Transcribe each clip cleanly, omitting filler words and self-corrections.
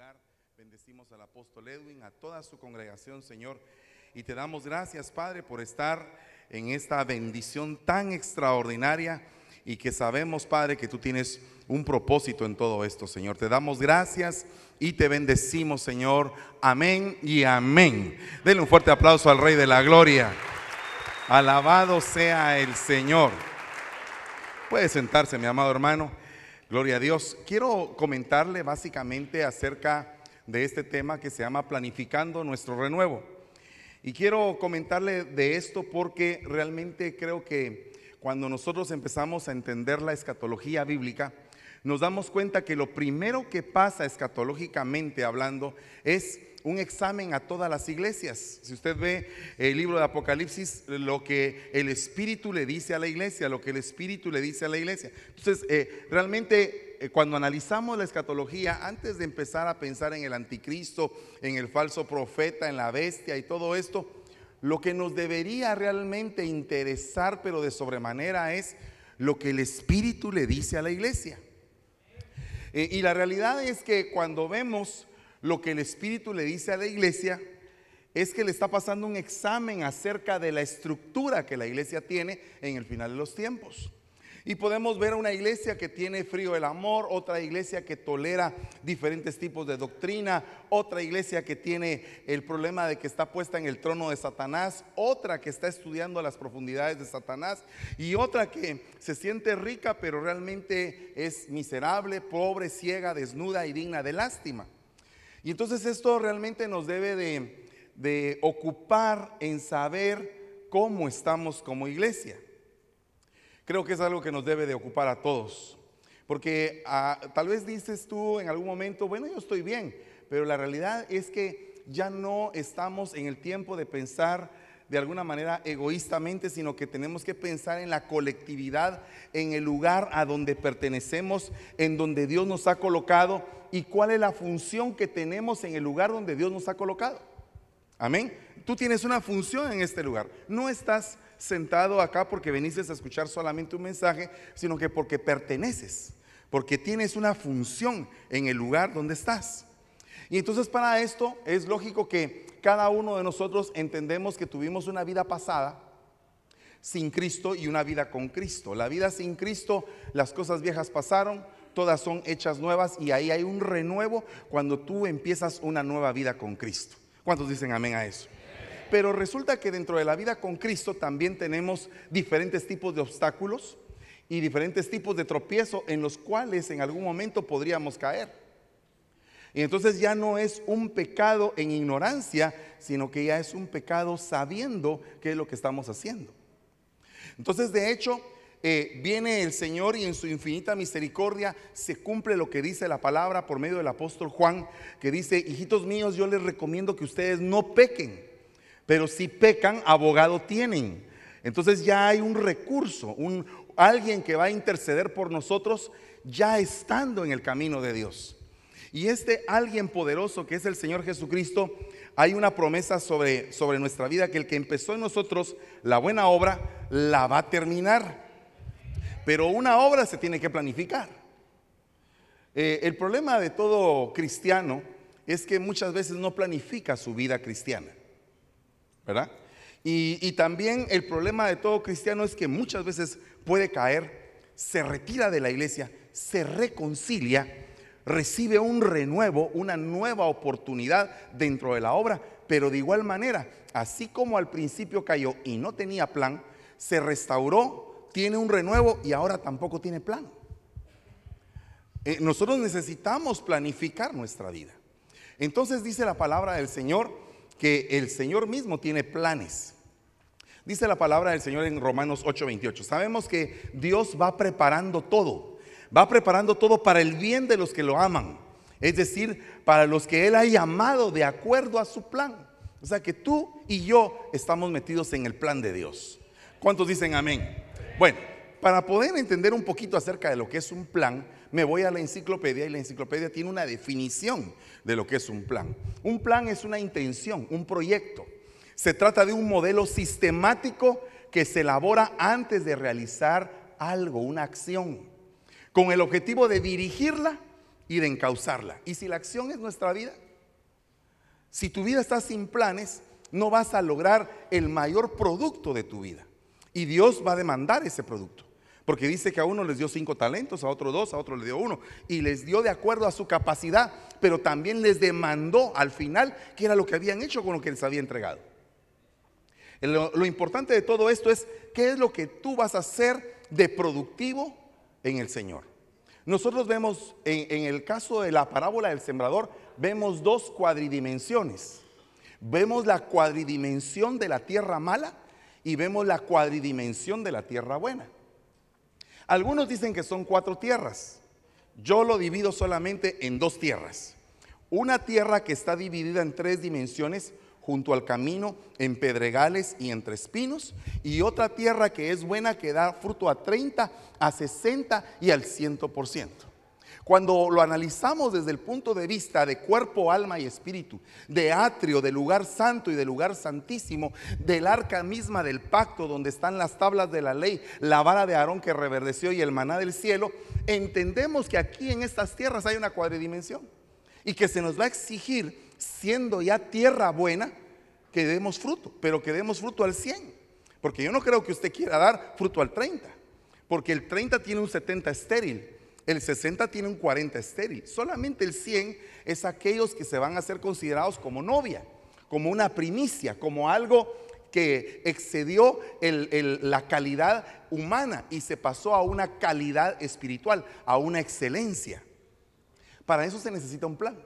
lugar. Bendecimos al apóstol Edwin, a toda su congregación, Señor, y te damos gracias, Padre, por estar en esta bendición tan extraordinaria y que sabemos, Padre, que tú tienes un propósito en todo esto, Señor. Te damos gracias y te bendecimos, Señor. Amén y amén. Denle un fuerte aplauso al Rey de la Gloria. Alabado sea el Señor. Puede sentarse, mi amado hermano. Gloria a Dios. Quiero comentarle básicamente acerca de este tema que se llama planificando nuestro renuevo. Y quiero comentarle de esto porque realmente creo que cuando nosotros empezamos a entender la escatología bíblica, nos damos cuenta que lo primero que pasa escatológicamente hablando es un examen a todas las iglesias. Si usted ve el libro de Apocalipsis, lo que el Espíritu le dice a la iglesia, lo que el Espíritu le dice a la iglesia. Entonces, realmente cuando analizamos la escatología, antes de empezar a pensar en el anticristo, en el falso profeta, en la bestia y todo esto, lo que nos debería realmente interesar, pero de sobremanera, es lo que el Espíritu le dice a la iglesia. Y la realidad es que cuando vemos lo que el Espíritu le dice a la iglesia, es que le está pasando un examen acerca de la estructura que la iglesia tiene en el final de los tiempos. Y podemos ver a una iglesia que tiene frío el amor, otra iglesia que tolera diferentes tipos de doctrina, otra iglesia que tiene el problema de que está puesta en el trono de Satanás, otra que está estudiando las profundidades de Satanás, y otra que se siente rica pero realmente es miserable, pobre, ciega, desnuda y digna de lástima. Y entonces esto realmente nos debe de ocupar en saber cómo estamos como iglesia. Creo que es algo que nos debe de ocupar a todos, porque tal vez dices tú en algún momento, bueno, yo estoy bien, pero la realidad es que ya no estamos en el tiempo de pensar de alguna manera egoístamente, sino que tenemos que pensar en la colectividad, en el lugar a donde pertenecemos, en donde Dios nos ha colocado y cuál es la función que tenemos en el lugar donde Dios nos ha colocado. Amén. Tú tienes una función en este lugar. No estás sentado acá porque viniste a escuchar solamente un mensaje, sino que porque perteneces, porque tienes una función en el lugar donde estás. Y entonces para esto es lógico que cada uno de nosotros entendemos que tuvimos una vida pasada sin Cristo y una vida con Cristo. La vida sin Cristo, las cosas viejas pasaron, todas son hechas nuevas, y ahí hay un renuevo cuando tú empiezas una nueva vida con Cristo. ¿Cuántos dicen amén a eso? Pero resulta que dentro de la vida con Cristo también tenemos diferentes tipos de obstáculos y diferentes tipos de tropiezo en los cuales en algún momento podríamos caer. Y entonces ya no es un pecado en ignorancia, sino que ya es un pecado sabiendo qué es lo que estamos haciendo. Entonces, de hecho, viene el Señor y en su infinita misericordia se cumple lo que dice la palabra por medio del apóstol Juan, que dice: hijitos míos, yo les recomiendo que ustedes no pequen, pero si pecan, abogado tienen. Entonces ya hay un recurso, alguien que va a interceder por nosotros ya estando en el camino de Dios. Y este alguien poderoso que es el Señor Jesucristo, hay una promesa sobre nuestra vida, que el que empezó en nosotros la buena obra la va a terminar. Pero una obra se tiene que planificar. El problema de todo cristiano es que muchas veces no planifica su vida cristiana, ¿verdad? Y también el problema de todo cristiano es que muchas veces puede caer, se retira de la iglesia, se reconcilia, recibe un renuevo, una nueva oportunidad dentro de la obra, pero de igual manera, así como al principio cayó y no tenía plan, se restauró, tiene un renuevo y ahora tampoco tiene plan. Nosotros necesitamos planificar nuestra vida. Entonces dice la palabra del Señor que el Señor mismo tiene planes. Dice la palabra del Señor en Romanos 8:28. Sabemos que Dios va preparando todo para el bien de los que lo aman, es decir, para los que Él ha llamado de acuerdo a su plan. O sea que tú y yo estamos metidos en el plan de Dios. ¿Cuántos dicen amén? Bueno, para poder entender un poquito acerca de lo que es un plan, me voy a la enciclopedia, y la enciclopedia tiene una definición de lo que es un plan. Un plan es una intención, un proyecto. Se trata de un modelo sistemático que se elabora antes de realizar algo, una acción, con el objetivo de dirigirla y de encauzarla. Y si la acción es nuestra vida, si tu vida está sin planes, no vas a lograr el mayor producto de tu vida. Y Dios va a demandar ese producto. Porque dice que a uno les dio 5 talentos, a otro 2, a otro le dio 1. Y les dio de acuerdo a su capacidad, pero también les demandó al final qué era lo que habían hecho con lo que les había entregado. Lo importante de todo esto es qué es lo que tú vas a hacer de productivo en el Señor. Nosotros vemos en el caso de la parábola del sembrador, vemos 2 cuadridimensiones. Vemos la cuadridimensión de la tierra mala y vemos la cuadridimensión de la tierra buena. Algunos dicen que son 4 tierras. Yo lo divido solamente en 2 tierras. Una tierra que está dividida en 3 dimensiones, junto al camino, en pedregales y entre espinos, y otra tierra que es buena, que da fruto a 30, a 60 y al 100%. Cuando lo analizamos desde el punto de vista de cuerpo, alma y espíritu, de atrio, de lugar santo y de lugar santísimo, del arca misma del pacto donde están las tablas de la ley, la vara de Aarón que reverdeció y el maná del cielo, entendemos que aquí en estas tierras hay una cuadridimensión y que se nos va a exigir, siendo ya tierra buena, que demos fruto, pero que demos fruto al 100, porque yo no creo que usted quiera dar fruto al 30, porque el 30 tiene un 70 estéril, el 60 tiene un 40 estéril. Solamente el 100 es aquellos que se van a ser considerados como novia, como una primicia, como algo que excedió la calidad humana y se pasó a una calidad espiritual, a una excelencia. Para eso se necesita un plan.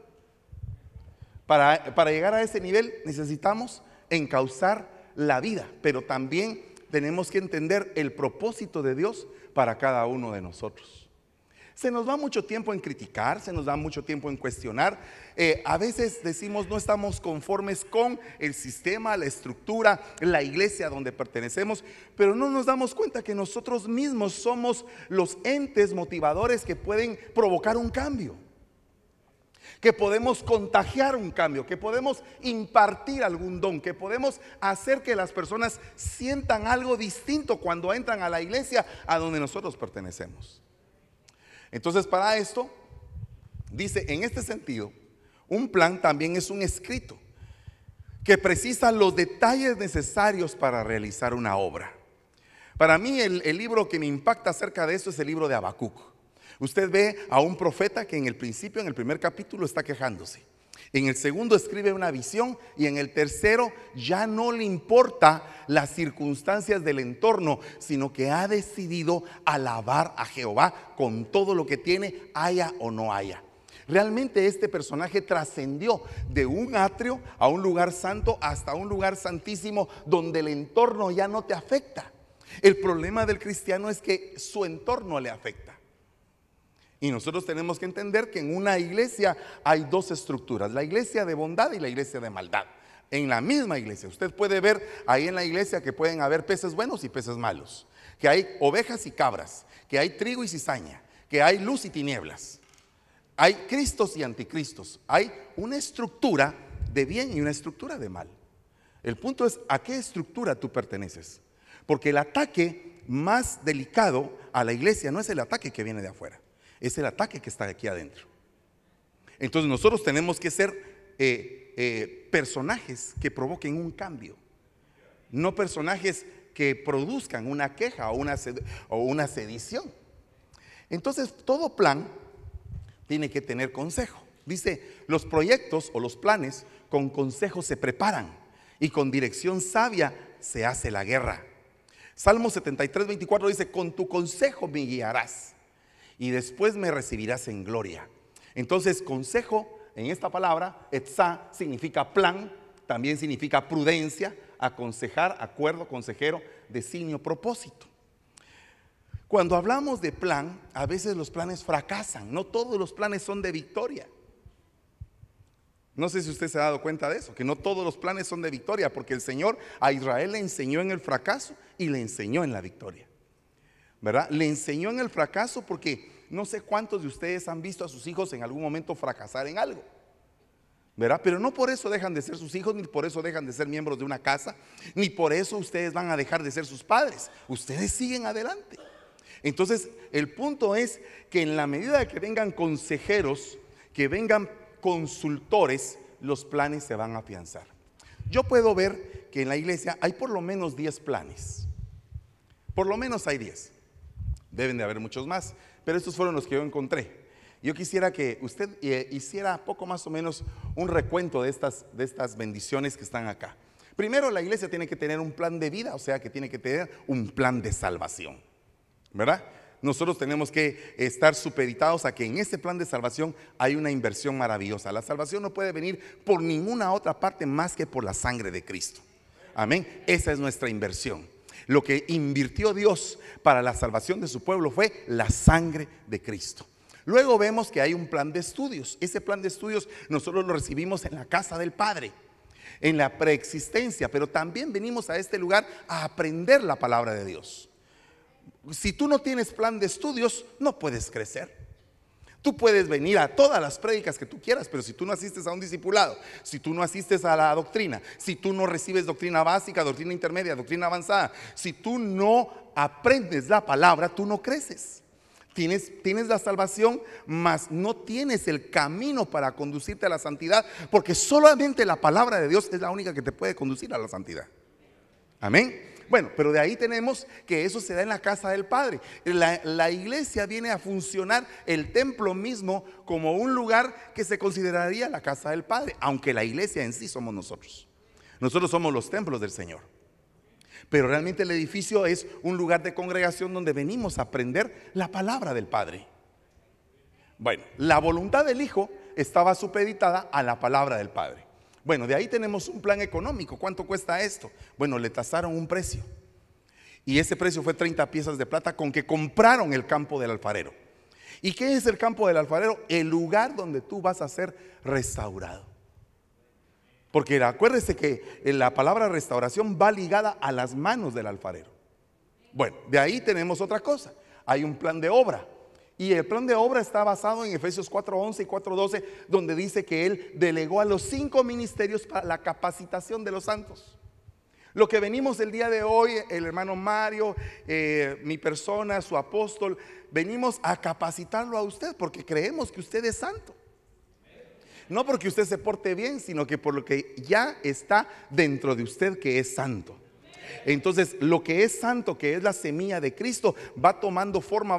Para llegar a ese nivel necesitamos encauzar la vida, pero también tenemos que entender el propósito de Dios para cada uno de nosotros. Se nos va mucho tiempo en criticar, se nos da mucho tiempo en cuestionar. A veces decimos no estamos conformes con el sistema, la estructura, la iglesia donde pertenecemos, pero no nos damos cuenta que nosotros mismos somos los entes motivadores que pueden provocar un cambio, que podemos contagiar un cambio, que podemos impartir algún don, que podemos hacer que las personas sientan algo distinto cuando entran a la iglesia a donde nosotros pertenecemos. Entonces, para esto, dice, en este sentido, un plan también es un escrito que precisa los detalles necesarios para realizar una obra. Para mí, el libro que me impacta acerca de esto es el libro de Habacuc. Usted ve a un profeta que en el principio, en el primer capítulo, está quejándose. En el segundo escribe una visión y en el tercero ya no le importa las circunstancias del entorno, sino que ha decidido alabar a Jehová con todo lo que tiene, haya o no haya. Realmente este personaje trascendió de un atrio a un lugar santo hasta un lugar santísimo donde el entorno ya no te afecta. El problema del cristiano es que su entorno le afecta. Y nosotros tenemos que entender que en una iglesia hay 2 estructuras, la iglesia de bondad y la iglesia de maldad. En la misma iglesia, usted puede ver ahí en la iglesia que pueden haber peces buenos y peces malos, que hay ovejas y cabras, que hay trigo y cizaña, que hay luz y tinieblas, hay cristos y anticristos, hay una estructura de bien y una estructura de mal. El punto es a qué estructura tú perteneces, porque el ataque más delicado a la iglesia no es el ataque que viene de afuera, es el ataque que está aquí adentro. Entonces nosotros tenemos que ser personajes que provoquen un cambio, no personajes que produzcan una queja o una sedición. Entonces todo plan tiene que tener consejo. Dice, los proyectos o los planes con consejo se preparan y con dirección sabia se hace la guerra. Salmo 73, 24 dice, con tu consejo me guiarás y después me recibirás en gloria. Entonces consejo en esta palabra, etzá, significa plan, también significa prudencia, aconsejar, acuerdo, consejero, designio, propósito. Cuando hablamos de plan, a veces los planes fracasan, no todos los planes son de victoria. No sé si usted se ha dado cuenta de eso, que no todos los planes son de victoria, porque el Señor a Israel le enseñó en el fracaso y le enseñó en la victoria, ¿verdad? Le enseñó en el fracaso porque no sé cuántos de ustedes han visto a sus hijos en algún momento fracasar en algo, ¿verdad? Pero no por eso dejan de ser sus hijos, ni por eso dejan de ser miembros de una casa, ni por eso ustedes van a dejar de ser sus padres. Ustedes siguen adelante. Entonces, el punto es que en la medida de que vengan consejeros, que vengan consultores, los planes se van a afianzar. Yo puedo ver que en la iglesia hay por lo menos 10 planes. Por lo menos hay 10. Deben de haber muchos más, pero estos fueron los que yo encontré. Yo quisiera que usted hiciera poco más o menos un recuento de estas bendiciones que están acá. Primero, la iglesia tiene que tener un plan de vida, o sea que tiene que tener un plan de salvación, ¿verdad? Nosotros tenemos que estar supeditados a que en ese plan de salvación hay una inversión maravillosa. La salvación no puede venir por ninguna otra parte más que por la sangre de Cristo. Amén. Esa es nuestra inversión. Lo que invirtió Dios para la salvación de su pueblo fue la sangre de Cristo. Luego vemos que hay un plan de estudios. Ese plan de estudios nosotros lo recibimos en la casa del Padre, en la preexistencia, pero también venimos a este lugar a aprender la palabra de Dios. Si tú no tienes plan de estudios, no puedes crecer. Tú puedes venir a todas las prédicas que tú quieras, pero si tú no asistes a un discipulado, si tú no asistes a la doctrina, si tú no recibes doctrina básica, doctrina intermedia, doctrina avanzada, si tú no aprendes la palabra, tú no creces. Tienes la salvación, mas no tienes el camino para conducirte a la santidad, porque solamente la palabra de Dios es la única que te puede conducir a la santidad. Amén. Bueno, pero de ahí tenemos que eso se da en la casa del Padre. La iglesia viene a funcionar, el templo mismo, como un lugar que se consideraría la casa del Padre, aunque la iglesia en sí somos nosotros. Nosotros somos los templos del Señor. Pero realmente el edificio es un lugar de congregación donde venimos a aprender la palabra del Padre. Bueno, la voluntad del Hijo estaba supeditada a la palabra del Padre. Bueno, de ahí tenemos un plan económico. ¿Cuánto cuesta esto? Bueno, le tasaron un precio. Y ese precio fue 30 piezas de plata con que compraron el campo del alfarero. ¿Y qué es el campo del alfarero? El lugar donde tú vas a ser restaurado. Porque acuérdese que la palabra restauración va ligada a las manos del alfarero. Bueno, de ahí tenemos otra cosa. Hay un plan de obra. Y el plan de obra está basado en Efesios 4:11 y 4:12, donde dice que Él delegó a los 5 ministerios para la capacitación de los santos. Lo que venimos el día de hoy, el hermano Mario, mi persona, su apóstol, venimos a capacitarlo a usted porque creemos que usted es santo. No porque usted se porte bien, sino que por lo que ya está dentro de usted que es santo. Entonces lo que es santo, que es la semilla de Cristo, va tomando forma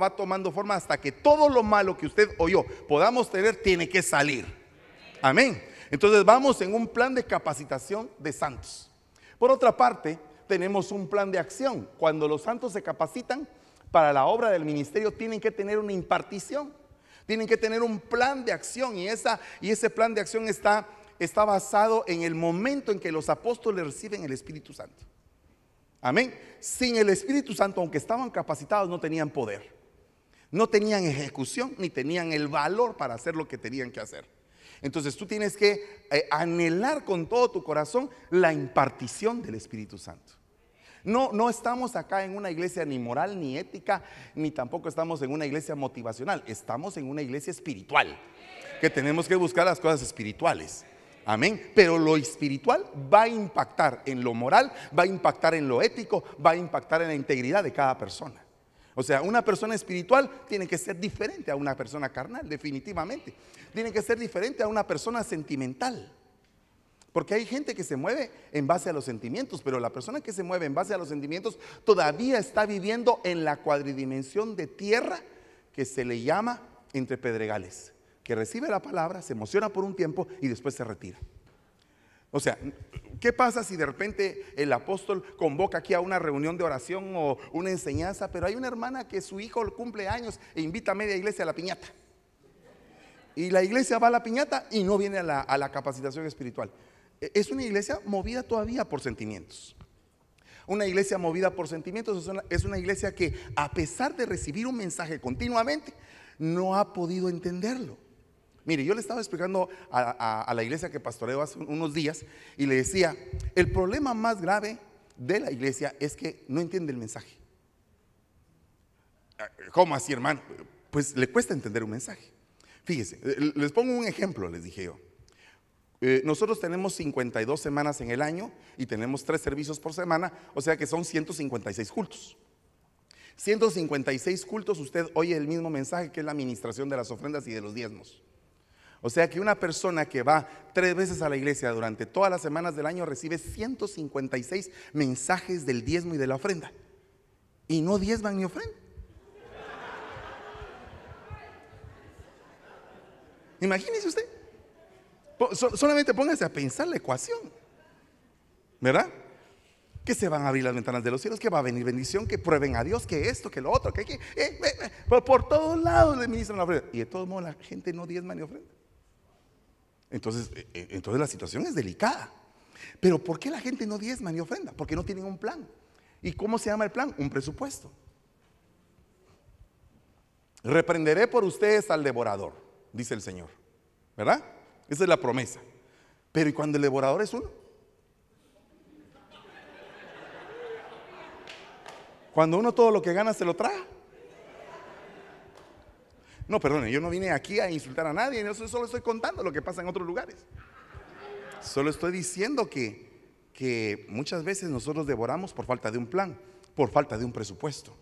hasta que todo lo malo que usted o yo podamos tener tiene que salir. Amén. Entonces vamos en un plan de capacitación de santos. Por otra parte, tenemos un plan de acción. Cuando los santos se capacitan para la obra del ministerio, tienen que tener una impartición. Tienen que tener un plan de acción y ese plan de acción está basado en el momento en que los apóstoles reciben el Espíritu Santo. Amén. Sin el Espíritu Santo, aunque estaban capacitados, no tenían poder, no tenían ejecución, ni tenían el valor para hacer lo que tenían que hacer. Entonces tú tienes que anhelar con todo tu corazón la impartición del Espíritu Santo. No estamos acá en una iglesia ni moral, ni ética, ni tampoco estamos en una iglesia motivacional. Estamos en una iglesia espiritual, que tenemos que buscar las cosas espirituales. Amén. Pero lo espiritual va a impactar en lo moral, va a impactar en lo ético, va a impactar en la integridad de cada persona. O sea, una persona espiritual tiene que ser diferente a una persona carnal, definitivamente. Tiene que ser diferente a una persona sentimental. Porque hay gente que se mueve en base a los sentimientos, pero la persona que se mueve en base a los sentimientos todavía está viviendo en la cuadridimensión de tierra que se le llama entre pedregales, que recibe la palabra, se emociona por un tiempo y después se retira. O sea, ¿qué pasa si de repente el apóstol convoca aquí a una reunión de oración o una enseñanza, pero hay una hermana que su hijo cumple años e invita a media iglesia a la piñata? Y la iglesia va a la piñata y no viene a la capacitación espiritual. Es una iglesia movida todavía por sentimientos. Una iglesia movida por sentimientos es una iglesia que, a pesar de recibir un mensaje continuamente, no ha podido entenderlo. Mire, yo le estaba explicando a la iglesia que pastoreo hace unos días y le decía, el problema más grave de la iglesia es que no entiende el mensaje. ¿Cómo así, hermano? Pues le cuesta entender un mensaje. Fíjese, les pongo un ejemplo, les dije yo. Nosotros tenemos 52 semanas en el año y tenemos 3 servicios por semana, o sea que son 156 cultos. 156 cultos usted oye el mismo mensaje, que es la administración de las ofrendas y de los diezmos. O sea que una persona que va 3 veces a la iglesia durante todas las semanas del año recibe 156 mensajes del diezmo y de la ofrenda, y no diezman ni ofrendan. Imagínese usted. Solamente póngase a pensar la ecuación, ¿verdad? Que se van a abrir las ventanas de los cielos, que va a venir bendición, que prueben a Dios, que esto, que lo otro, que por todos lados le ministran la ofrenda, y de todos modos la gente no diezma ni ofrenda. Entonces la situación es delicada. Pero ¿por qué la gente no diezma ni ofrenda? Porque no tienen un plan. ¿Y cómo se llama el plan? Un presupuesto. Reprenderé por ustedes al devorador, dice el Señor, ¿verdad? Esa es la promesa. Pero ¿y cuando el devorador es uno? Cuando uno todo lo que gana se lo traga. No, perdone, yo no vine aquí a insultar a nadie, yo solo estoy contando lo que pasa en otros lugares. Solo estoy diciendo que muchas veces nosotros devoramos por falta de un plan, por falta de un presupuesto.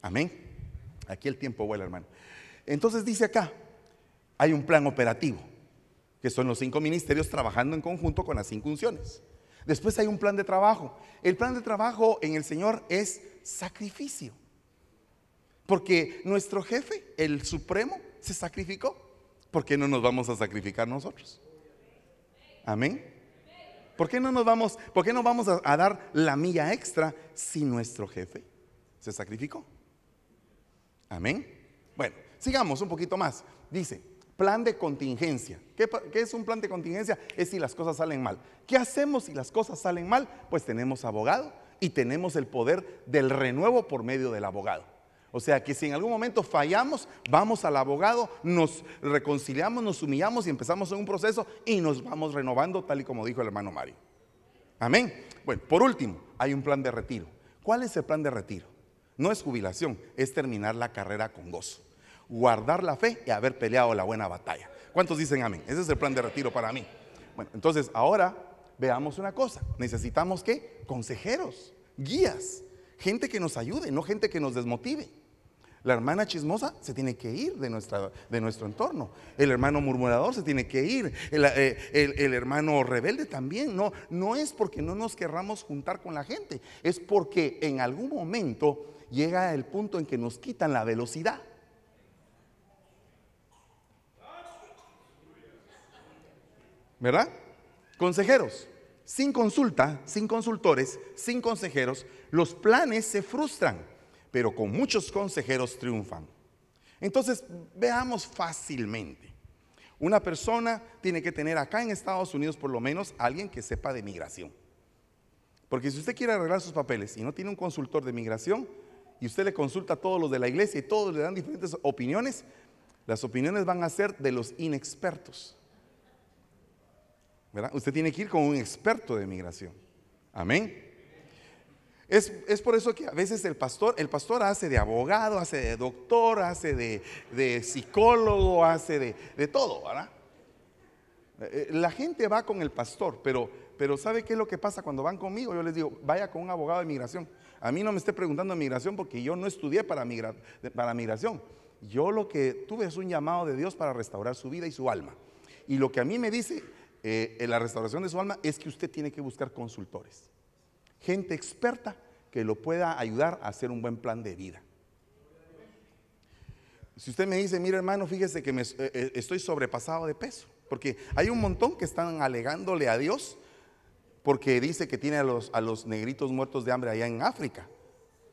Amén. Aquí el tiempo vuela, hermano. Entonces dice acá, hay un plan operativo, que son los 5 ministerios trabajando en conjunto con las 5 unciones. Después hay un plan de trabajo. El plan de trabajo en el Señor es sacrificio. Porque nuestro jefe, el supremo, se sacrificó. ¿Por qué no nos vamos a sacrificar nosotros? Amén. ¿Por qué no vamos a dar la milla extra si nuestro jefe se sacrificó? Amén. Bueno, sigamos un poquito más. Dice, plan de contingencia. ¿Qué es un plan de contingencia? Es si las cosas salen mal. ¿Qué hacemos si las cosas salen mal? Pues tenemos abogado y tenemos el poder del renuevo por medio del abogado. O sea que si en algún momento fallamos, vamos al abogado, nos reconciliamos, nos humillamos y empezamos en un proceso y nos vamos renovando, tal y como dijo el hermano Mario. Amén. Bueno, por último, hay un plan de retiro. ¿Cuál es el plan de retiro? No es jubilación, es terminar la carrera con gozo, guardar la fe y haber peleado la buena batalla. ¿Cuántos dicen amén? Ese es el plan de retiro para mí. Bueno, entonces ahora veamos una cosa. Necesitamos ¿qué? Consejeros, guías, gente que nos ayude, no gente que nos desmotive. La hermana chismosa se tiene que ir de nuestro entorno. El hermano murmurador se tiene que ir. El hermano rebelde también. No es porque no nos querramos juntar con la gente, es porque en algún momento llega el punto en que nos quitan la velocidad. ¿Verdad? Consejeros, sin consulta, sin consultores, sin consejeros, los planes se frustran, pero con muchos consejeros triunfan. Entonces, veamos fácilmente. Una persona tiene que tener acá en Estados Unidos por lo menos alguien que sepa de migración. Porque si usted quiere arreglar sus papeles y no tiene un consultor de migración, y usted le consulta a todos los de la iglesia y todos le dan diferentes opiniones, las opiniones van a ser de los inexpertos. ¿Verdad? Usted tiene que ir con un experto de migración. Amén. Es por eso que a veces el pastor hace de abogado, hace de doctor, hace de psicólogo, hace de todo, ¿verdad? La gente va con el pastor, pero ¿sabe qué es lo que pasa cuando van conmigo? Yo les digo, vaya con un abogado de migración. A mí no me esté preguntando de migración porque yo no estudié para migración. Yo lo que tuve es un llamado de Dios para restaurar su vida y su alma. Y lo que a mí me dice en la restauración de su alma es que usted tiene que buscar consultores, gente experta que lo pueda ayudar a hacer un buen plan de vida. Si usted me dice, mira hermano, fíjese que estoy sobrepasado de peso, porque hay un montón que están alegándole a Dios porque dice que tiene a los negritos muertos de hambre allá en África.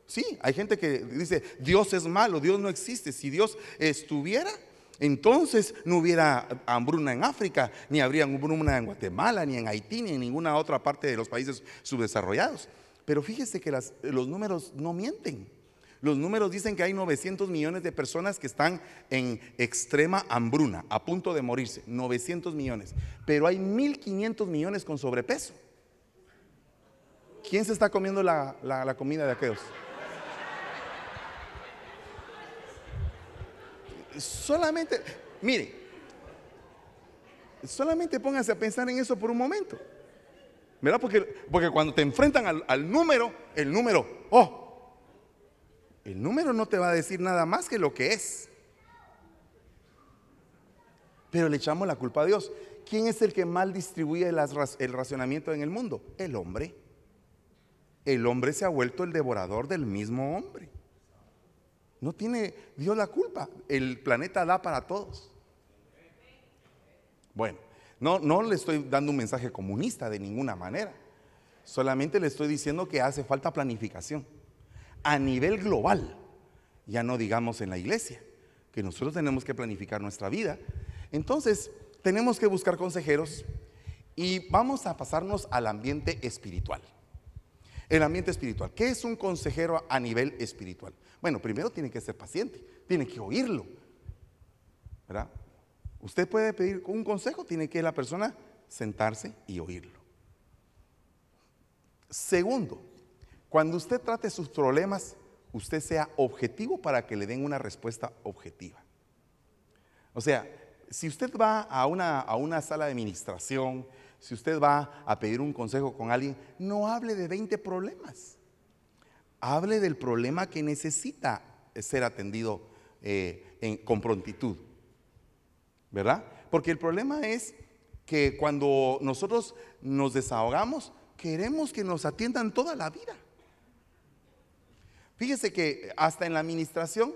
Sí, hay gente que dice, Dios es malo, Dios no existe. Si Dios estuviera, entonces no hubiera hambruna en África, ni habría hambruna en Guatemala, ni en Haití, ni en ninguna otra parte de los países subdesarrollados. Pero fíjese que los números no mienten. Los números dicen que hay 900 millones de personas que están en extrema hambruna, a punto de morirse, 900 millones. Pero hay 1.500 millones con sobrepeso. ¿Quién se está comiendo la comida de aquellos? Solamente, mire, solamente póngase a pensar en eso por un momento, ¿verdad? Porque cuando te enfrentan al número, el número, El número no te va a decir nada más que lo que es. Pero le echamos la culpa a Dios. ¿Quién es el que mal distribuye el racionamiento en el mundo? El hombre. El hombre se ha vuelto el devorador del mismo hombre. No tiene Dios la culpa. El planeta da para todos. Bueno, no le estoy dando un mensaje comunista de ninguna manera. Solamente le estoy diciendo que hace falta planificación a nivel global. Ya no digamos en la iglesia, que nosotros tenemos que planificar nuestra vida. Entonces, tenemos que buscar consejeros y vamos a pasarnos al ambiente espiritual. El ambiente espiritual. ¿Qué es un consejero a nivel espiritual? Bueno, primero tiene que ser paciente, tiene que oírlo, ¿verdad? Usted puede pedir un consejo, tiene que la persona sentarse y oírlo. Segundo, cuando usted trate sus problemas, usted sea objetivo para que le den una respuesta objetiva. O sea, si usted va a una sala de administración, si usted va a pedir un consejo con alguien, no hable de 20 problemas. Hable del problema que necesita ser atendido con prontitud, ¿verdad? Porque el problema es que cuando nosotros nos desahogamos, queremos que nos atiendan toda la vida. Fíjese que hasta en la administración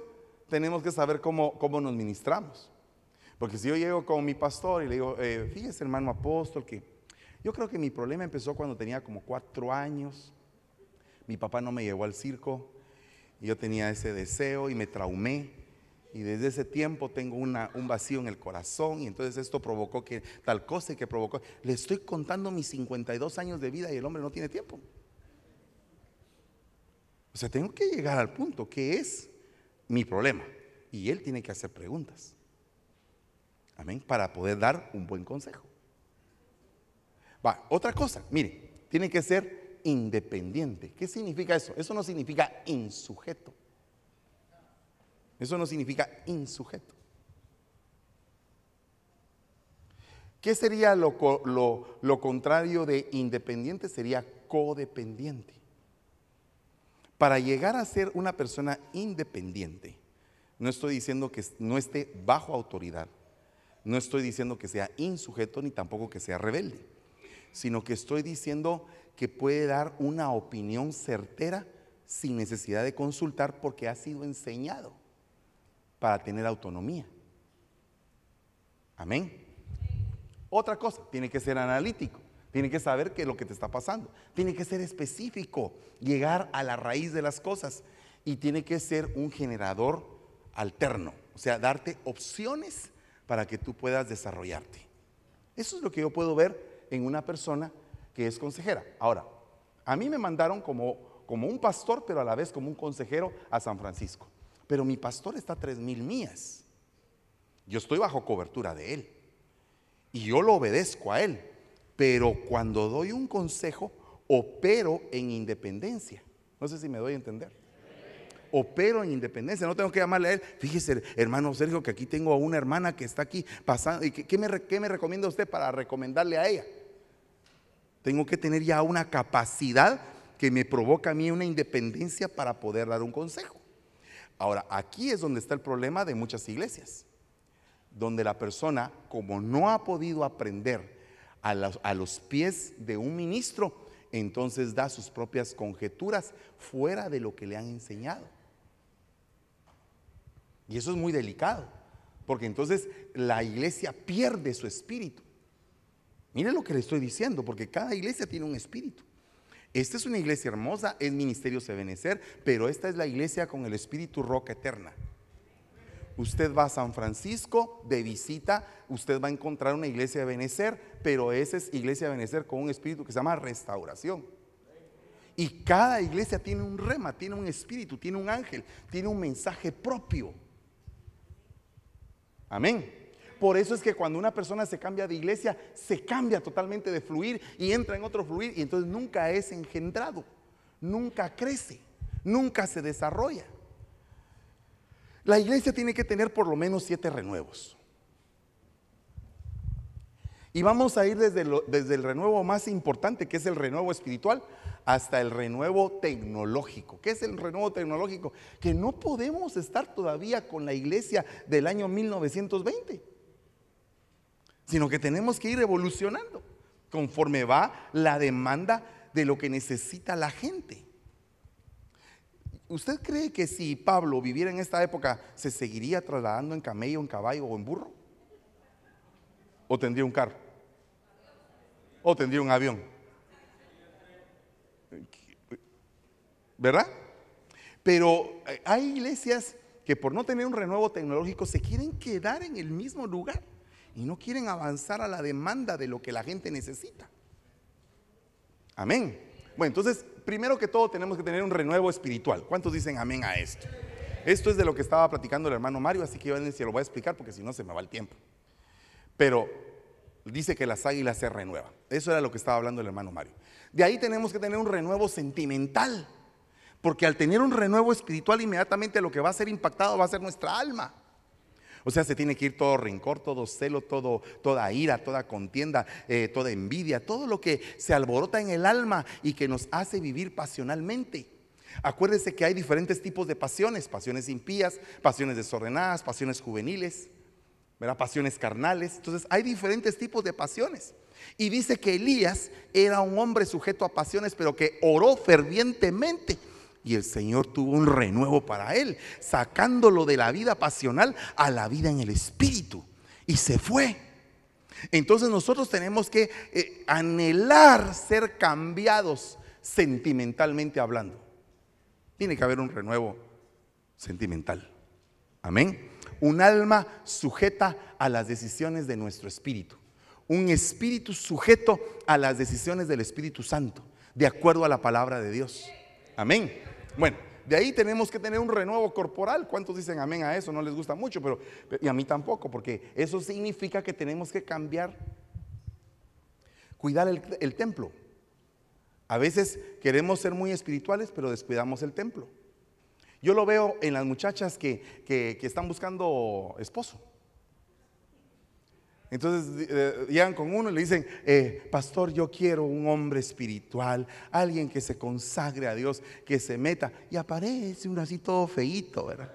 tenemos que saber cómo nos ministramos. Porque si yo llego con mi pastor y le digo, fíjese hermano apóstol, que yo creo que mi problema empezó cuando tenía como 4 años. Mi papá no me llevó al circo y yo tenía ese deseo y me traumé. Y desde ese tiempo tengo un vacío en el corazón y entonces esto provocó que tal cosa que provocó. Le estoy contando mis 52 años de vida y el hombre no tiene tiempo. O sea, tengo que llegar al punto que es mi problema y él tiene que hacer preguntas. Amén, para poder dar un buen consejo. Va, otra cosa, mire, tiene que ser independiente. ¿Qué significa eso? Eso no significa insujeto. Eso no significa insujeto. ¿Qué sería lo contrario de independiente? Sería codependiente. Para llegar a ser una persona independiente, no estoy diciendo que no esté bajo autoridad, no estoy diciendo que sea insujeto ni tampoco que sea rebelde, sino que estoy diciendo que puede dar una opinión certera sin necesidad de consultar porque ha sido enseñado para tener autonomía. Amén. Otra cosa, tiene que ser analítico, tiene que saber qué es lo que te está pasando, tiene que ser específico, llegar a la raíz de las cosas y tiene que ser un generador alterno, o sea, darte opciones para que tú puedas desarrollarte. Eso es lo que yo puedo ver en una persona que es consejera. Ahora, a mí me mandaron como un pastor, pero a la vez como un consejero a San Francisco. Pero mi pastor está a 3,000 millas. Yo estoy bajo cobertura de él y yo lo obedezco a él. Pero cuando doy un consejo, opero en independencia. No sé si me doy a entender. Opero en independencia, no tengo que llamarle a él. Fíjese, hermano Sergio, que aquí tengo a una hermana que está aquí pasando. ¿Y qué me recomienda usted para recomendarle a ella? Tengo que tener ya una capacidad que me provoca a mí una independencia para poder dar un consejo. Ahora, aquí es donde está el problema de muchas iglesias, donde la persona, como no ha podido aprender a los pies de un ministro, entonces da sus propias conjeturas fuera de lo que le han enseñado. Y eso es muy delicado, porque entonces la iglesia pierde su espíritu. Mire lo que le estoy diciendo, porque cada iglesia tiene un espíritu. Esta es una iglesia hermosa, es Ministerio Ebenecer, pero esta es la iglesia con el espíritu Roca Eterna. Usted va a San Francisco de visita, usted va a encontrar una iglesia de Ebenecer, pero esa es iglesia de Ebenecer con un espíritu que se llama restauración. Y cada iglesia tiene un rema, tiene un espíritu, tiene un ángel, tiene un mensaje propio. Amén. Por eso es que cuando una persona se cambia de iglesia, se cambia totalmente de fluir y entra en otro fluir y entonces nunca es engendrado, nunca crece, nunca se desarrolla. La iglesia tiene que tener por lo menos 7 renuevos. Y vamos a ir desde el renuevo más importante, que es el renuevo espiritual, hasta el renuevo tecnológico. ¿Qué es el renuevo tecnológico? Que no podemos estar todavía con la iglesia del año 1920, sino que tenemos que ir evolucionando conforme va la demanda de lo que necesita la gente. ¿Usted cree que si Pablo viviera en esta época se seguiría trasladando en camello, en caballo o en burro? ¿O tendría un carro? ¿O tendría un avión? ¿Verdad? Pero hay iglesias que por no tener un renuevo tecnológico se quieren quedar en el mismo lugar y no quieren avanzar a la demanda de lo que la gente necesita. Amén. Bueno, entonces, primero que todo tenemos que tener un renuevo espiritual. ¿Cuántos dicen amén a esto? Esto es de lo que estaba platicando el hermano Mario, así que yo se lo voy a explicar porque si no se me va el tiempo. Pero dice que las águilas se renuevan. Eso era lo que estaba hablando el hermano Mario. De ahí tenemos que tener un renuevo sentimental, porque al tener un renuevo espiritual, inmediatamente lo que va a ser impactado va a ser nuestra alma. O sea, se tiene que ir todo rencor, todo celo, toda ira, toda contienda, toda envidia, todo lo que se alborota en el alma y que nos hace vivir pasionalmente. Acuérdese que hay diferentes tipos de pasiones: pasiones impías, pasiones desordenadas, pasiones juveniles, ¿verdad? Pasiones carnales. Entonces hay diferentes tipos de pasiones. Y dice que Elías era un hombre sujeto a pasiones, pero que oró fervientemente. Y el Señor tuvo un renuevo para él, sacándolo de la vida pasional a la vida en el espíritu. Y se fue. Entonces nosotros tenemos que anhelar ser cambiados sentimentalmente hablando. Tiene que haber un renuevo sentimental. Amén. Un alma sujeta a las decisiones de nuestro espíritu. Un espíritu sujeto a las decisiones del Espíritu Santo, de acuerdo a la palabra de Dios. Amén. Bueno, de ahí tenemos que tener un renuevo corporal. ¿Cuántos dicen amén a eso? No les gusta mucho, pero y a mí tampoco, porque eso significa que tenemos que cambiar, cuidar el templo. A veces queremos ser muy espirituales, pero descuidamos el templo. Yo lo veo en las muchachas que están buscando esposo. Entonces llegan con uno y le dicen, pastor, yo quiero un hombre espiritual, alguien que se consagre a Dios, que se meta. Y aparece uno así todo feíto, ¿verdad?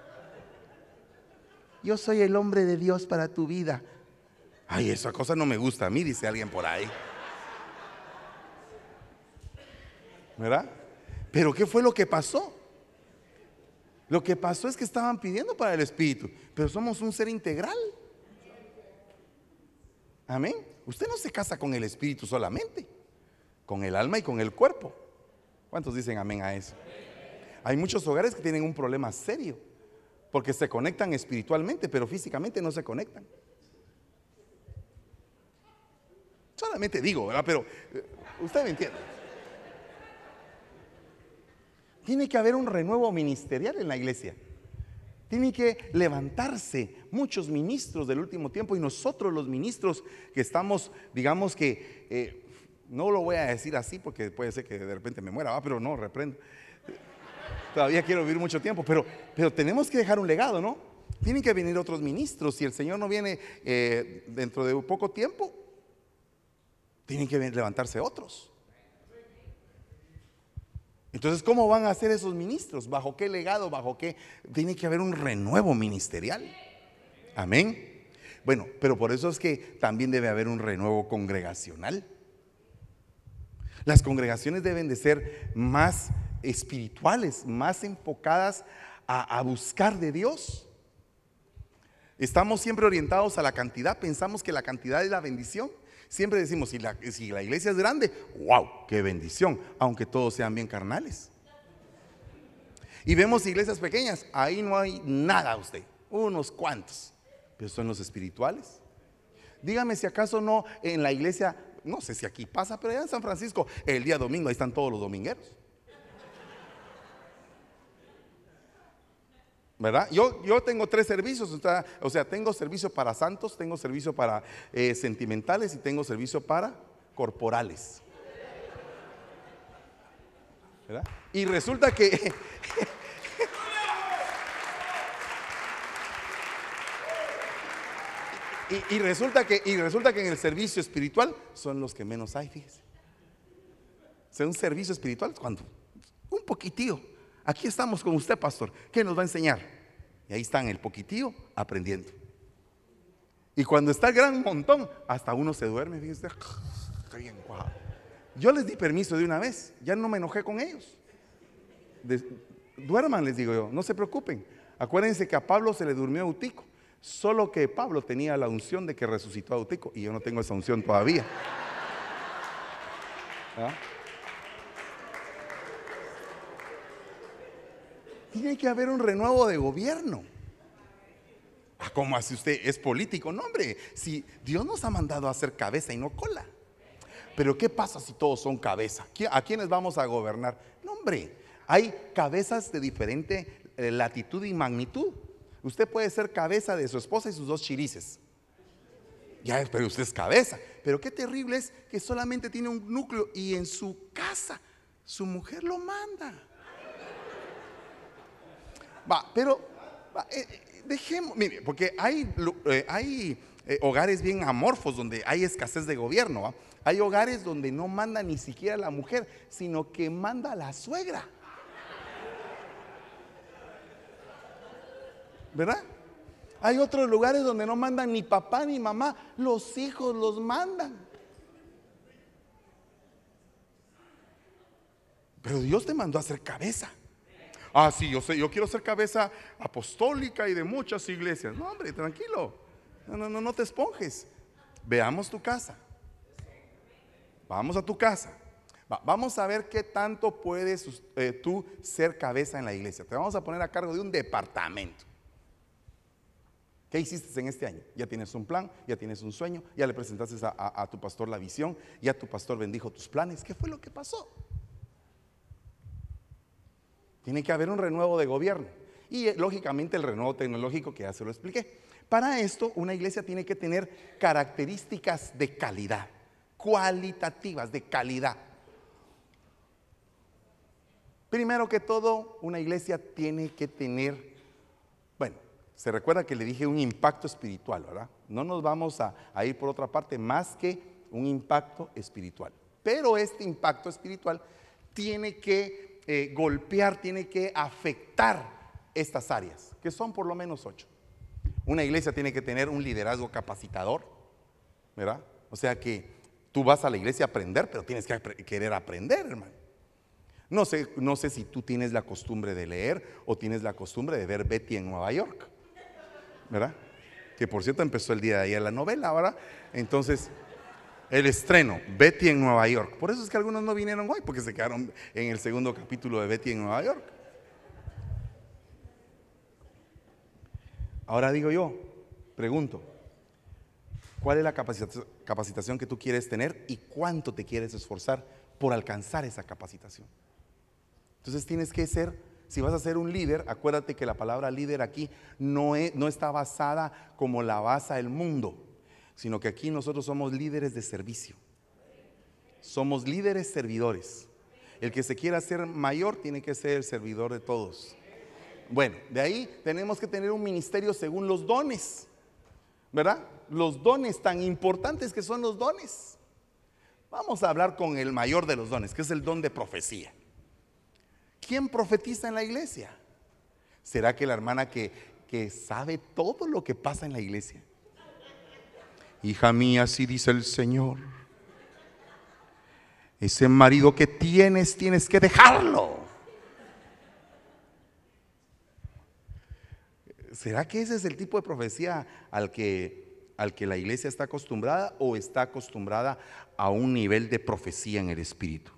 Yo soy el hombre de Dios para tu vida. Ay, esa cosa no me gusta a mí, dice alguien por ahí, ¿verdad? Pero ¿qué fue lo que pasó? Lo que pasó es que estaban pidiendo para el espíritu, pero somos un ser integral. Amén. Usted no se casa con el espíritu solamente, con el alma y con el cuerpo. ¿Cuántos dicen amén a eso? Hay muchos hogares que tienen un problema serio, porque se conectan espiritualmente, pero físicamente no se conectan. Solamente digo, ¿verdad? Pero usted me entiende. Tiene que haber un renuevo ministerial en la iglesia. Tienen que levantarse muchos ministros del último tiempo, y nosotros los ministros que estamos, digamos que, no lo voy a decir así porque puede ser que de repente me muera, pero no, reprendo. Todavía quiero vivir mucho tiempo, pero tenemos que dejar un legado, ¿no? Tienen que venir otros ministros. Si el Señor no viene dentro de poco tiempo, tienen que levantarse otros. Entonces, ¿cómo van a ser esos ministros? ¿Bajo qué legado? ¿Bajo qué? Tiene que haber un renuevo ministerial. Amén. Bueno, pero por eso es que también debe haber un renuevo congregacional. Las congregaciones deben de ser más espirituales, más enfocadas a buscar de Dios. Estamos siempre orientados a la cantidad, pensamos que la cantidad es la bendición. Siempre decimos, si la iglesia es grande, wow, qué bendición, aunque todos sean bien carnales. Y vemos iglesias pequeñas, ahí no hay nada usted, unos cuantos, pero son los espirituales. Dígame si acaso no en la iglesia, no sé si aquí pasa, pero allá en San Francisco, el día domingo, ahí están todos los domingueros, ¿verdad? Yo tengo 3 servicios, o sea, tengo servicio para santos, tengo servicio para sentimentales y tengo servicio para corporales, ¿verdad? Y resulta que Y resulta que en el servicio espiritual son los que menos hay, fíjese. O sea, un servicio espiritual es cuando un poquitío. Aquí estamos con usted, pastor. ¿Qué nos va a enseñar? Y ahí están el poquitío aprendiendo. Y cuando está el gran montón, hasta uno se duerme, fíjese. Bien, wow. Yo les di permiso de una vez, ya no me enojé con ellos. Duerman, les digo yo, no se preocupen. Acuérdense que a Pablo se le durmió Eutico, solo que Pablo tenía la unción de que resucitó a Eutico y yo no tengo esa unción todavía. ¿Ah? Tiene que haber un renuevo de gobierno. ¿Cómo hace usted? ¿Es político? No, hombre, si Dios nos ha mandado a hacer cabeza y no cola. Pero ¿qué pasa si todos son cabeza? ¿A quiénes vamos a gobernar? No, hombre, hay cabezas de diferente latitud y magnitud. Usted puede ser cabeza de su esposa y sus 2 chirices. Ya, pero usted es cabeza. Pero qué terrible es que solamente tiene un núcleo y en su casa su mujer lo manda. Dejemos, mire, porque hay hogares bien amorfos donde hay escasez de gobierno, ¿va? Hay hogares donde no manda ni siquiera la mujer, sino que manda la suegra, ¿verdad? Hay otros lugares donde no mandan ni papá ni mamá, los hijos los mandan. Pero Dios te mandó a ser cabeza. Ah, sí, yo sé, yo quiero ser cabeza apostólica y de muchas iglesias. No, hombre, tranquilo. No te esponjes. Veamos tu casa. Vamos a tu casa. Vamos a ver qué tanto puedes tú ser cabeza en la iglesia. Te vamos a poner a cargo de un departamento. ¿Qué hiciste en este año? Ya tienes un plan, ya tienes un sueño, ya le presentaste a tu pastor la visión, ya tu pastor bendijo tus planes. ¿Qué fue lo que pasó? Tiene que haber un renuevo de gobierno y lógicamente el renuevo tecnológico que ya se lo expliqué. Para esto una iglesia tiene que tener características de calidad, cualitativas, de calidad. Primero que todo, una iglesia tiene que tener, bueno, se recuerda que le dije un impacto espiritual, ¿verdad? No nos vamos a ir por otra parte más que un impacto espiritual. Pero este impacto espiritual tiene que golpear, tiene que afectar estas áreas, que son por lo menos 8. Una iglesia tiene que tener un liderazgo capacitador, ¿verdad? O sea que tú vas a la iglesia a aprender, pero tienes que querer aprender, hermano. No sé si tú tienes la costumbre de leer o tienes la costumbre de ver Betty en Nueva York, ¿verdad? Que por cierto empezó el día de ayer la novela, ¿verdad? Entonces, el estreno, Betty en Nueva York. Por eso es que algunos no vinieron hoy, porque se quedaron en el segundo capítulo de Betty en Nueva York. Ahora digo yo, pregunto, ¿cuál es la capacitación que tú quieres tener y cuánto te quieres esforzar por alcanzar esa capacitación? Entonces tienes que ser, si vas a ser un líder, acuérdate que la palabra líder aquí no está basada como la basa el mundo, sino que aquí nosotros somos líderes de servicio. Somos líderes servidores. El que se quiera ser mayor tiene que ser el servidor de todos. Bueno, de ahí tenemos que tener un ministerio según los dones, ¿verdad? Los dones tan importantes que son los dones. Vamos a hablar con el mayor de los dones, que es el don de profecía. ¿Quién profetiza en la iglesia? ¿Será que la hermana que sabe todo lo que pasa en la iglesia? Hija mía, así dice el Señor, ese marido que tienes que dejarlo. ¿Será que ese es el tipo de profecía al que la iglesia está acostumbrada, o está acostumbrada a un nivel de profecía en el espíritu?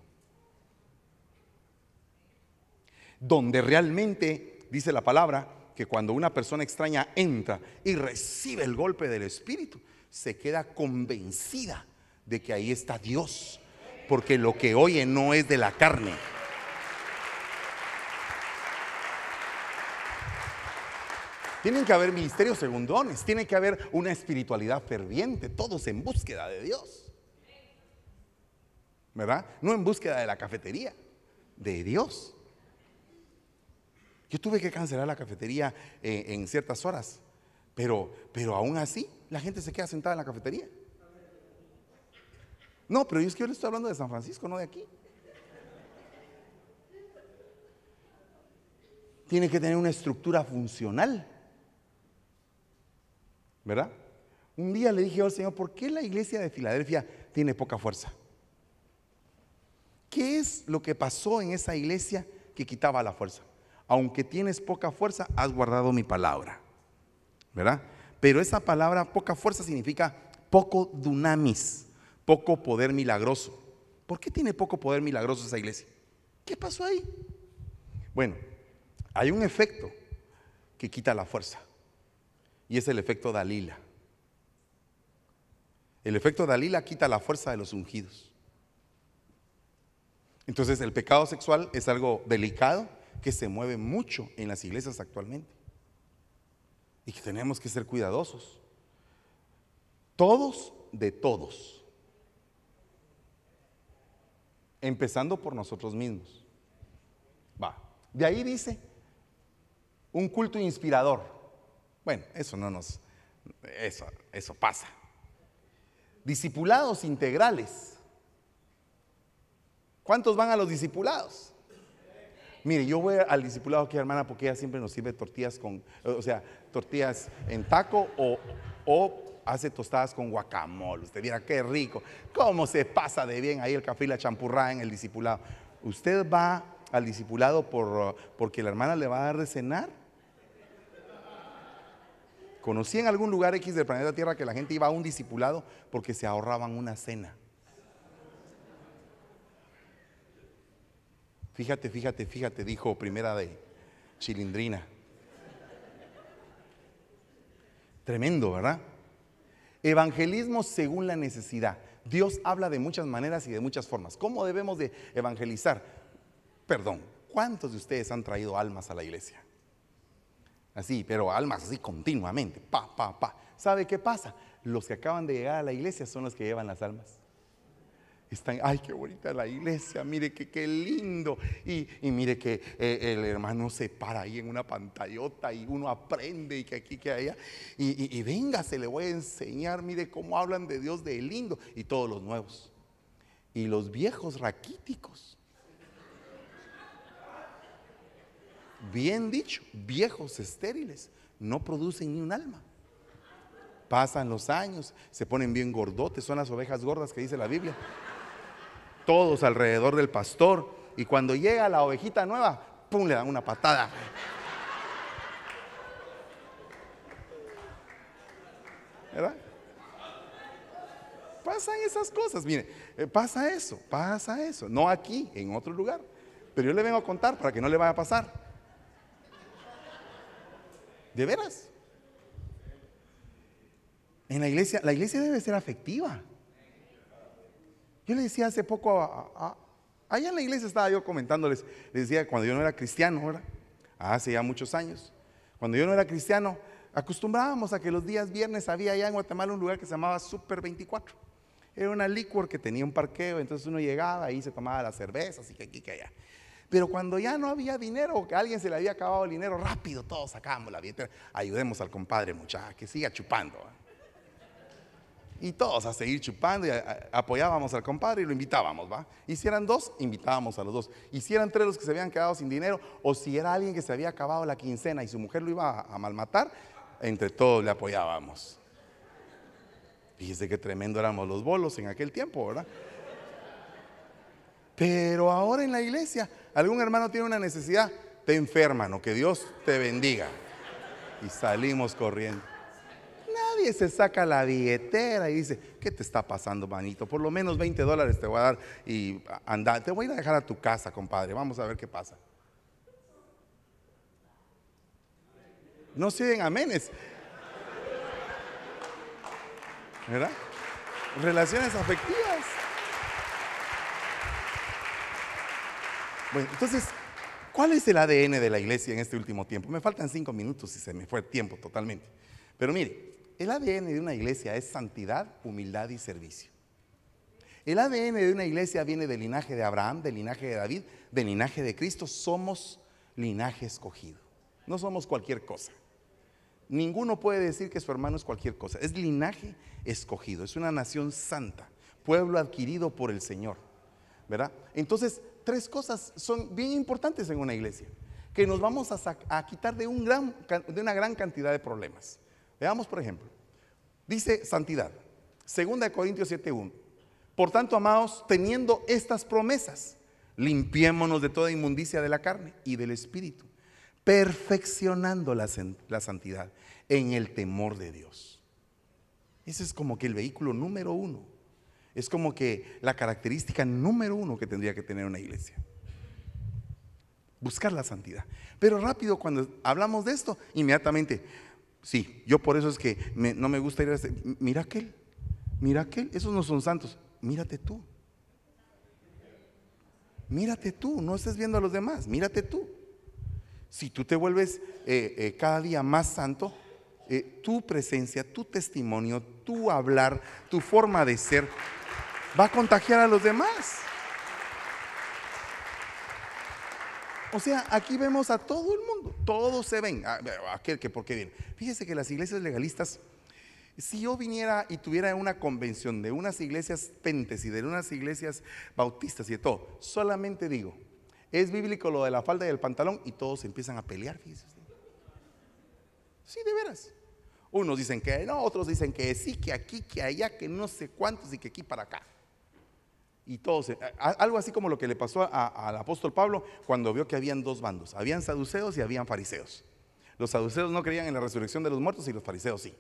Donde realmente dice la palabra que cuando una persona extraña entra y recibe el golpe del espíritu, se queda convencida de que ahí está Dios, porque lo que oye no es de la carne. Tienen que haber ministerios según dones, tiene que haber una espiritualidad ferviente, todos en búsqueda de Dios, ¿verdad? No en búsqueda de la cafetería, de Dios. Yo tuve que cancelar la cafetería en ciertas horas Pero aún así, la gente se queda sentada en la cafetería. No, pero es que yo le estoy hablando de San Francisco, no de aquí. Tiene que tener una estructura funcional, ¿verdad? Un día le dije al Señor, ¿por qué la iglesia de Filadelfia tiene poca fuerza? ¿Qué es lo que pasó en esa iglesia que quitaba la fuerza? Aunque tienes poca fuerza, has guardado mi palabra, ¿verdad? Pero esa palabra poca fuerza significa poco dunamis, poco poder milagroso. ¿Por qué tiene poco poder milagroso esa iglesia? ¿Qué pasó ahí? Bueno, hay un efecto que quita la fuerza y es el efecto Dalila. El efecto Dalila quita la fuerza de los ungidos. Entonces el pecado sexual es algo delicado que se mueve mucho en las iglesias actualmente y que tenemos que ser cuidadosos. Todos de todos, empezando por nosotros mismos. Va, de ahí dice un culto inspirador. Bueno, eso pasa. Discipulados integrales. ¿Cuántos van a los discipulados? Mire, yo voy al discipulado aquí, hermana, porque ella siempre nos sirve tortillas tortillas en taco o hace tostadas con guacamole. Usted viera qué rico, cómo se pasa de bien ahí el café y la champurrada en el discipulado. ¿Usted va al discipulado porque la hermana le va a dar de cenar? Conocí en algún lugar X del planeta Tierra que la gente iba a un discipulado porque se ahorraban una cena. Fíjate, dijo Primera de Chilindrina. Tremendo, ¿verdad? Evangelismo según la necesidad. Dios habla de muchas maneras y de muchas formas. ¿Cómo debemos de evangelizar? Perdón, ¿cuántos de ustedes han traído almas a la iglesia? Así, pero almas así continuamente, ¿Sabe qué pasa? Los que acaban de llegar a la iglesia son los que llevan las almas. Están, ay, qué bonita la iglesia, mire qué lindo. Y mire que el hermano se para ahí en una pantallota y uno aprende y que aquí, que allá. Y venga, se le voy a enseñar, mire cómo hablan de Dios de lindo. Y todos los nuevos. Y los viejos raquíticos. Bien dicho, viejos estériles, no producen ni un alma. Pasan los años, se ponen bien gordotes, son las ovejas gordas que dice la Biblia. Todos alrededor del pastor, y cuando llega la ovejita nueva, ¡pum!, le dan una patada. ¿Verdad? Pasan esas cosas, mire, pasa eso, no aquí, en otro lugar, pero yo le vengo a contar para que no le vaya a pasar. ¿De veras? En la iglesia debe ser afectiva. Yo le decía hace poco allá en la iglesia estaba yo comentándoles, les decía cuando yo no era cristiano, ¿verdad? Hace ya muchos años, cuando yo no era cristiano, acostumbrábamos a que los días viernes había allá en Guatemala un lugar que se llamaba Super 24. Era una licor que tenía un parqueo, entonces uno llegaba ahí, se tomaba las cervezas y que aquí, que allá. Pero cuando ya no había dinero o que a alguien se le había acabado el dinero, rápido todos sacábamos la billetera. Ayudemos al compadre, muchacha, que siga chupando. Y todos a seguir chupando y apoyábamos al compadre y lo invitábamos, ¿va? Y si eran dos, invitábamos a los dos. Y si eran tres los que se habían quedado sin dinero, o si era alguien que se había acabado la quincena y su mujer lo iba a malmatar, entre todos le apoyábamos. Fíjese qué tremendo éramos los bolos en aquel tiempo, ¿verdad? Pero ahora en la iglesia, algún hermano tiene una necesidad, te enferma, ¿no? Que Dios te bendiga. Y salimos corriendo. Nadie se saca la billetera y dice, ¿qué te está pasando, manito? Por lo menos $20 te voy a dar y anda, te voy a ir a dejar a tu casa, compadre, vamos a ver qué pasa. No se oyen amenes, ¿verdad? Relaciones afectivas. Bueno, entonces, ¿cuál es el ADN de la iglesia en este último tiempo? Me faltan 5 minutos y se me fue el tiempo totalmente. Pero mire, el ADN de una iglesia es santidad, humildad y servicio. El ADN de una iglesia viene del linaje de Abraham, del linaje de David, del linaje de Cristo. Somos linaje escogido. No somos cualquier cosa. Ninguno puede decir que su hermano es cualquier cosa. Es linaje escogido, es una nación santa, pueblo adquirido por el Señor, ¿verdad? Entonces, tres cosas son bien importantes en una iglesia, que nos vamos a quitar de una gran cantidad de problemas. Veamos, por ejemplo, dice santidad, 2 Corintios 7:1. Por tanto, amados, teniendo estas promesas, limpiémonos de toda inmundicia de la carne y del espíritu, perfeccionando la santidad en el temor de Dios. Ese es como que el vehículo número uno. Es como que la característica número uno que tendría que tener una iglesia. Buscar la santidad. Pero rápido, cuando hablamos de esto, inmediatamente, sí, yo por eso es que no me gusta ir a mira aquel, esos no son santos. Mírate tú. Mírate tú, no estés viendo a los demás, mírate tú. Si tú te vuelves cada día más santo, tu presencia, tu testimonio, tu hablar, tu forma de ser va a contagiar a los demás. O sea, aquí vemos a todo el mundo, todos se ven. Aquel que, ¿por qué viene? Fíjese que las iglesias legalistas, si yo viniera y tuviera una convención de unas iglesias pentes y de unas iglesias bautistas y de todo, solamente digo, es bíblico lo de la falda y el pantalón, y todos empiezan a pelear, fíjese usted. Sí, de veras. Unos dicen que no, otros dicen que sí, que aquí, que allá, que no sé cuántos y que aquí para acá. Y todos, algo así como lo que le pasó al apóstol Pablo cuando vio que habían dos bandos, habían saduceos y habían fariseos. Los saduceos no creían en la resurrección de los muertos y los fariseos sí.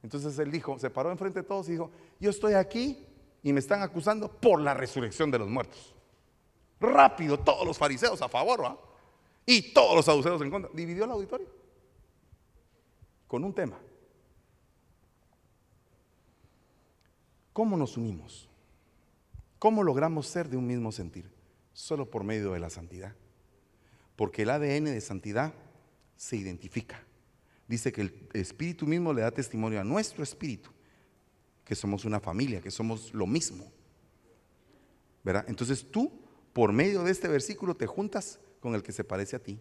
Entonces él dijo, se paró enfrente de todos y dijo, yo estoy aquí y me están acusando por la resurrección de los muertos. Rápido, todos los fariseos a favor, ¿va? Y todos los saduceos en contra. Dividió el auditorio con un tema. ¿Cómo nos unimos? ¿Cómo logramos ser de un mismo sentir? Solo por medio de la santidad. Porque el ADN de santidad se identifica. Dice que el Espíritu mismo le da testimonio a nuestro espíritu que somos una familia, que somos lo mismo, ¿verdad? Entonces tú, por medio de este versículo, te juntas con el que se parece a ti.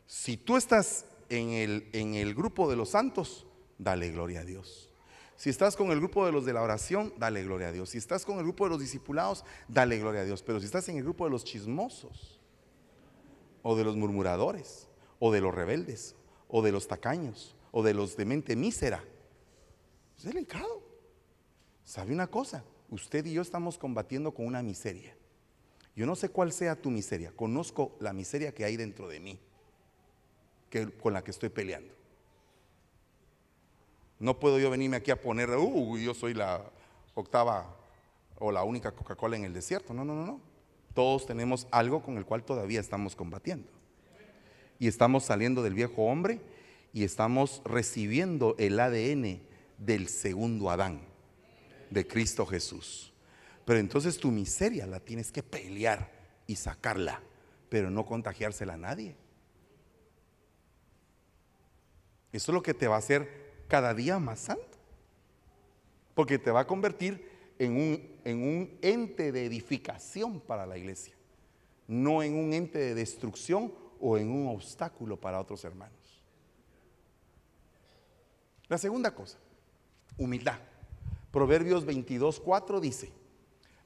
Si tú estás en el grupo de los santos, dale gloria a Dios. Si estás con el grupo de los de la oración, dale gloria a Dios. Si estás con el grupo de los discipulados, dale gloria a Dios. Pero si estás en el grupo de los chismosos, o de los murmuradores, o de los rebeldes, o de los tacaños, o de los de mente mísera, es delicado. ¿Sabe una cosa? Usted y yo estamos combatiendo con una miseria. Yo no sé cuál sea tu miseria, conozco la miseria que hay dentro de mí, con la que estoy peleando. No puedo yo venirme aquí a poner, yo soy la octava o la única Coca-Cola en el desierto. No. Todos tenemos algo con el cual todavía estamos combatiendo. Y estamos saliendo del viejo hombre y estamos recibiendo el ADN del segundo Adán, de Cristo Jesús. Pero entonces tu miseria la tienes que pelear y sacarla, pero no contagiársela a nadie. Eso es lo que te va a hacer cada día más santo, porque te va a convertir en un ente de edificación para la iglesia, no en un ente de destrucción o en un obstáculo para otros hermanos. La segunda cosa, humildad. Proverbios 22:4 dice: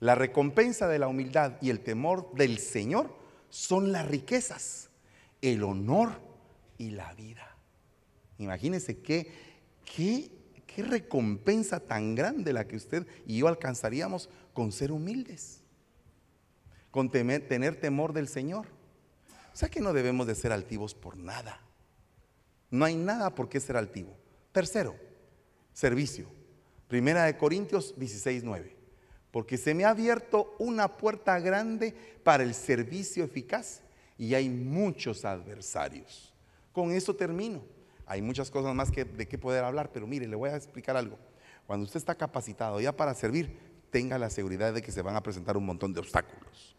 la recompensa de la humildad y el temor del Señor son las riquezas, el honor y la vida. Imagínense qué recompensa tan grande la que usted y yo alcanzaríamos con ser humildes, con tener temor del Señor. O sea que no debemos de ser altivos por nada. No hay nada por qué ser altivo. Tercero, servicio. 1 Corintios 16:9. Porque se me ha abierto una puerta grande para el servicio eficaz y hay muchos adversarios. Con eso termino. Hay muchas cosas más de qué poder hablar, pero mire, le voy a explicar algo. Cuando usted está capacitado ya para servir, tenga la seguridad de que se van a presentar un montón de obstáculos.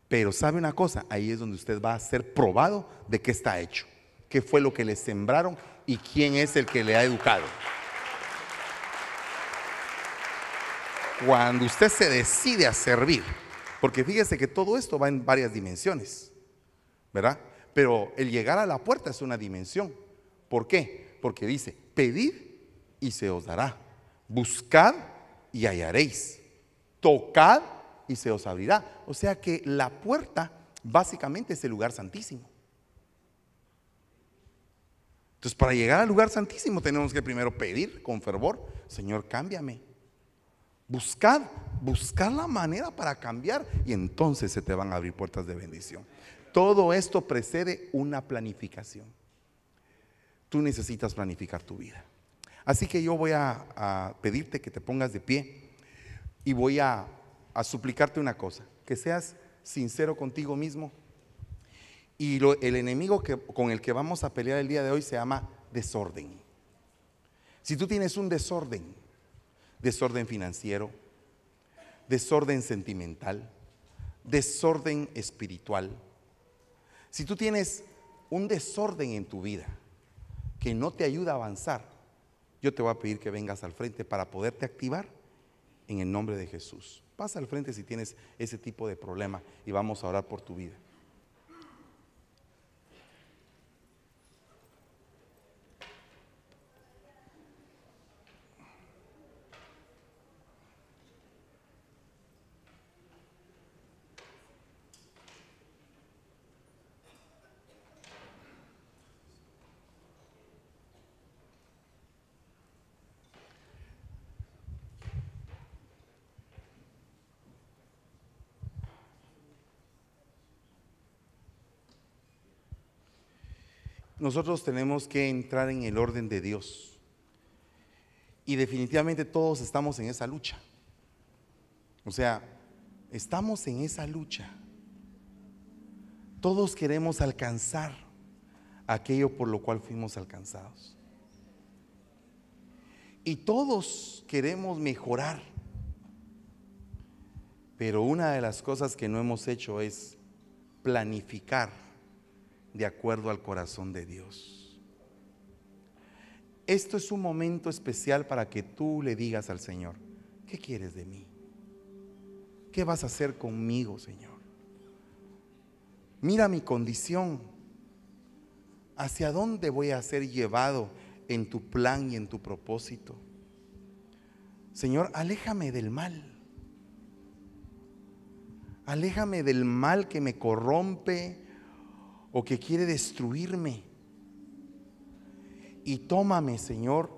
Pero sabe una cosa, ahí es donde usted va a ser probado de qué está hecho, qué fue lo que le sembraron y quién es el que le ha educado. Cuando usted se decide a servir, porque fíjese que todo esto va en varias dimensiones, ¿verdad? Pero el llegar a la puerta es una dimensión. ¿Por qué? Porque dice, pedid y se os dará, buscad y hallaréis, tocad y se os abrirá. O sea que la puerta básicamente es el lugar santísimo. Entonces, para llegar al lugar santísimo tenemos que primero pedir con fervor: Señor, cámbiame. Buscad la manera para cambiar, y entonces se te van a abrir puertas de bendición. Todo esto precede una planificación. Tú necesitas planificar tu vida. Así que yo voy a pedirte que te pongas de pie y voy a suplicarte una cosa: que seas sincero contigo mismo. Y el enemigo con el que vamos a pelear el día de hoy se llama desorden. Si tú tienes un desorden financiero, desorden sentimental, desorden espiritual, si tú tienes un desorden en tu vida que no te ayuda a avanzar, yo te voy a pedir que vengas al frente para poderte activar en el nombre de Jesús. Pasa al frente si tienes ese tipo de problema y vamos a orar por tu vida. Nosotros tenemos que entrar en el orden de Dios. Y definitivamente todos estamos en esa lucha. O sea, estamos en esa lucha. Todos queremos alcanzar aquello por lo cual fuimos alcanzados. Y todos queremos mejorar. Pero una de las cosas que no hemos hecho es planificar de acuerdo al corazón de Dios. Esto es un momento especial para que tú le digas al Señor: ¿qué quieres de mí? ¿Qué vas a hacer conmigo, Señor? Mira mi condición. ¿Hacia dónde voy a ser llevado en tu plan y en tu propósito? Señor, aléjame del mal. Aléjame del mal que me corrompe o que quiere destruirme. Y tómame, Señor,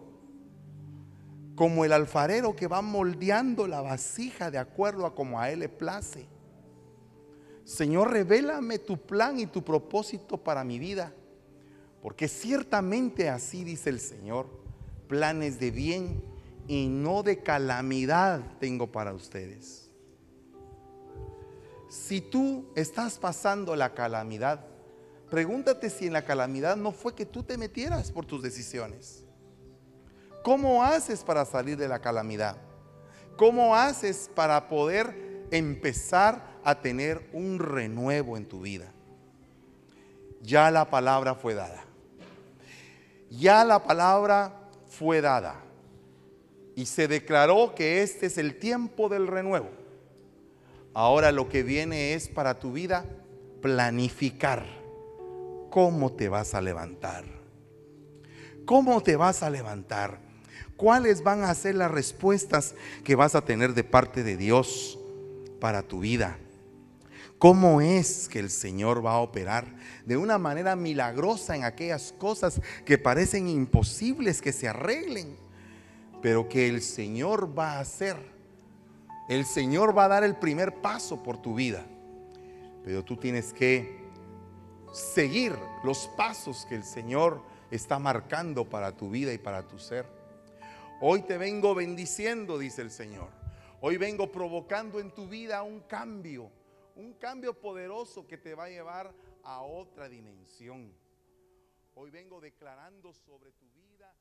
como el alfarero que va moldeando la vasija de acuerdo a como a Él le place. Señor, revélame tu plan y tu propósito para mi vida, porque ciertamente así dice el Señor: planes de bien y no de calamidad tengo para ustedes. Si tú estás pasando la calamidad, pregúntate si en la calamidad no fue que tú te metieras por tus decisiones. ¿Cómo haces para salir de la calamidad? ¿Cómo haces para poder empezar a tener un renuevo en tu vida? Ya la palabra fue dada. Ya la palabra fue dada. Y se declaró que este es el tiempo del renuevo. Ahora lo que viene es para tu vida planificar cómo te vas a levantar. ¿Cómo te vas a levantar? ¿Cuáles van a ser las respuestas que vas a tener de parte de Dios para tu vida? ¿Cómo es que el Señor va a operar de una manera milagrosa en aquellas cosas que parecen imposibles que se arreglen, pero que el Señor va a hacer? El Señor va a dar el primer paso por tu vida, pero tú tienes que seguir los pasos que el Señor está marcando para tu vida y para tu ser. Hoy te vengo bendiciendo, dice el Señor. Hoy vengo provocando en tu vida un cambio poderoso que te va a llevar a otra dimensión. Hoy vengo declarando sobre tu vida